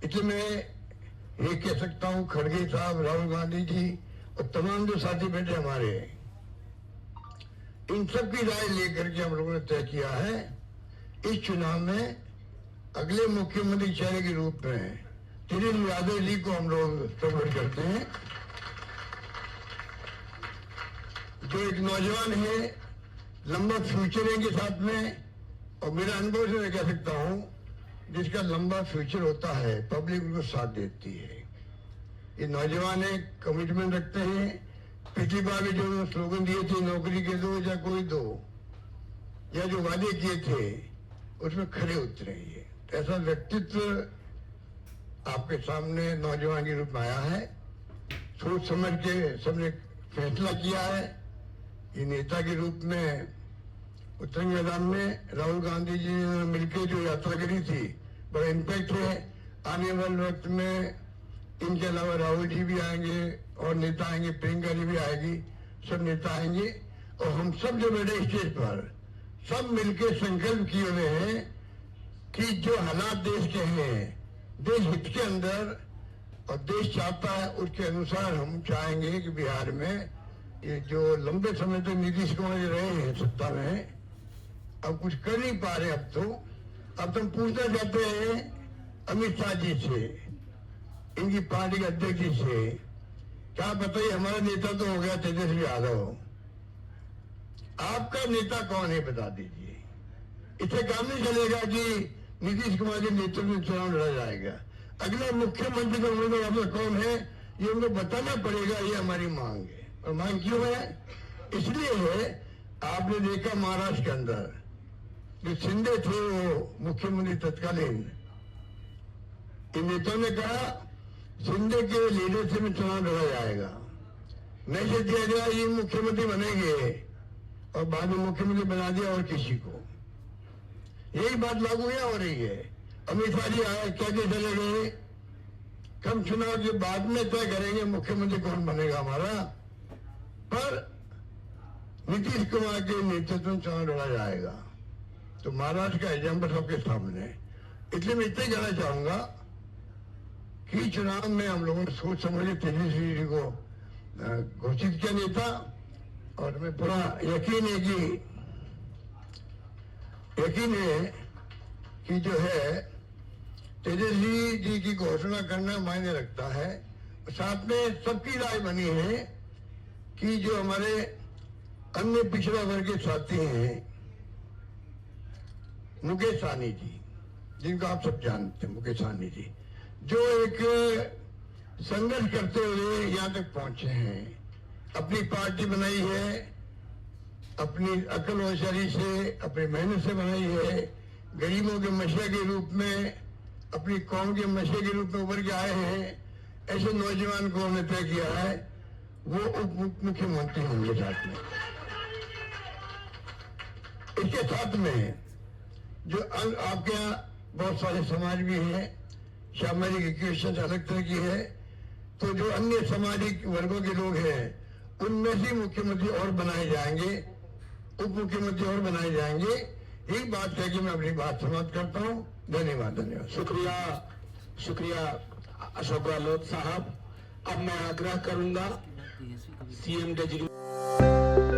इसलिए मैं ये कह सकता हूँ, खड़गे साहब, राहुल गांधी जी और तमाम जो साथी बैठे हमारे, इन सब की राय लेकर के हम लोगों ने तय किया है इस चुनाव में अगले मुख्यमंत्री चेहरे के रूप में तेजस्वी यादव जी को हम लोग सपोर्ट करते हैं, जो एक नौजवान है, लंबा फ्यूचर है इनके साथ में, और मेरा अनुभव से मैं कह सकता हूं जिसका लंबा फ्यूचर होता है पब्लिक उनको साथ देती है। ये नौजवान है, कमिटमेंट रखते हैं, पिछली बार भी जो स्लोगन दिए थे, नौकरी के दो या कोई दो, या जो वादे किए थे उसमें खरे उतरे। ये ऐसा व्यक्तित्व आपके सामने नौजवान के रूप में आया है, सोच समझ के सबने फैसला किया है। ये नेता के रूप में उत्तरी मैदान में राहुल गांधी जी ने मिलकर जो यात्रा करी थी, बड़ा इम्पैक्ट है। आने वाले वक्त में इनके अलावा राहुल जी भी आएंगे और नेता आएंगे, प्रियंका जी भी आएगी, सब नेता आएंगे, और हम सब जो बैठे स्टेज पर सब मिलकर संकल्प किए हुए हैं कि जो हालात देश के हैं, देश हित के अंदर और देश चाहता है उसके अनुसार हम चाहेंगे कि बिहार में ये जो लंबे समय तक नीतीश कुमार जी रहे हैं सत्ता में, अब कुछ कर नहीं पा रहे। अब तुम पूछना चाहते हैं अमित शाह जी से, इनकी पार्टी के अध्यक्ष जी से, क्या बताइए हमारा नेता तो हो गया तेजस्वी यादव, आपका नेता कौन है बता दीजिए। इससे काम नहीं चलेगा कि नीतीश कुमार के नेतृत्व में चुनाव लड़ा जाएगा। अगला मुख्यमंत्री का उम्मीदवार आपका कौन है ये उनको बताना पड़ेगा, ये हमारी मांग है। और मांग क्यों है? इसलिए है, आपने देखा महाराष्ट्र के अंदर जो शिंदे थे वो मुख्यमंत्री तत्कालीन, इन नेताओं ने कहा शिंदे के लीडरशिप में चुनाव लड़ा जाएगा, मैसेज दिया गया ये मुख्यमंत्री बनेंगे, और बाद में मुख्यमंत्री बना दिया और किसी को। यही बात लागू क्या हो रही है? अमित शाह जी आए, क्या के चले गए, कम चुनाव के बाद में तय करेंगे मुख्यमंत्री कौन बनेगा हमारा, पर नीतीश कुमार के नेतृत्व में चुनाव लड़ा जाएगा। तो महाराष्ट्र का एग्जाम्पल सबके सामने। इसलिए मैं इतना कहना चाहूंगा कि चुनाव में हम लोगों ने सोच समझ के तेजस्वी जी को घोषित किया नेता, और हमें पूरा यकीन है कि जो है तेजस्वी जी की घोषणा करना मायने रखता है। साथ में सबकी राय बनी है कि जो हमारे अन्य पिछड़ा वर्ग के साथी हैं, मुकेश सहनी जी, जिनको आप सब जानते हैं, मुकेश सहनी जी, जो एक संघर्ष करते हुए यहाँ तक पहुंचे हैं, अपनी पार्टी बनाई है, अपनी अकल होशियारी से, अपनी मेहनत से बनाई है, गरीबों के मसीहा के रूप में, अपनी कौम के मसीहा के रूप में उभर के आए हैं। ऐसे नौजवान को हमने तय किया है वो उप मुख्यमंत्री होंगे। साथ में इसके साथ में जो आपके यहाँ बहुत सारे समाज भी हैं, सामाजिक इक्वेशन अलग तरह की है, तो जो अन्य सामाजिक वर्गों के लोग हैं उनमें से मुख्यमंत्री और बनाए जाएंगे, उप मुख्यमंत्री और बनाए जाएंगे। यही बात है कि मैं अपनी बात समाप्त करता हूँ। धन्यवाद। शुक्रिया अशोक गहलोत साहब। अब मैं आग्रह करूंगा सीएम केजरीवाल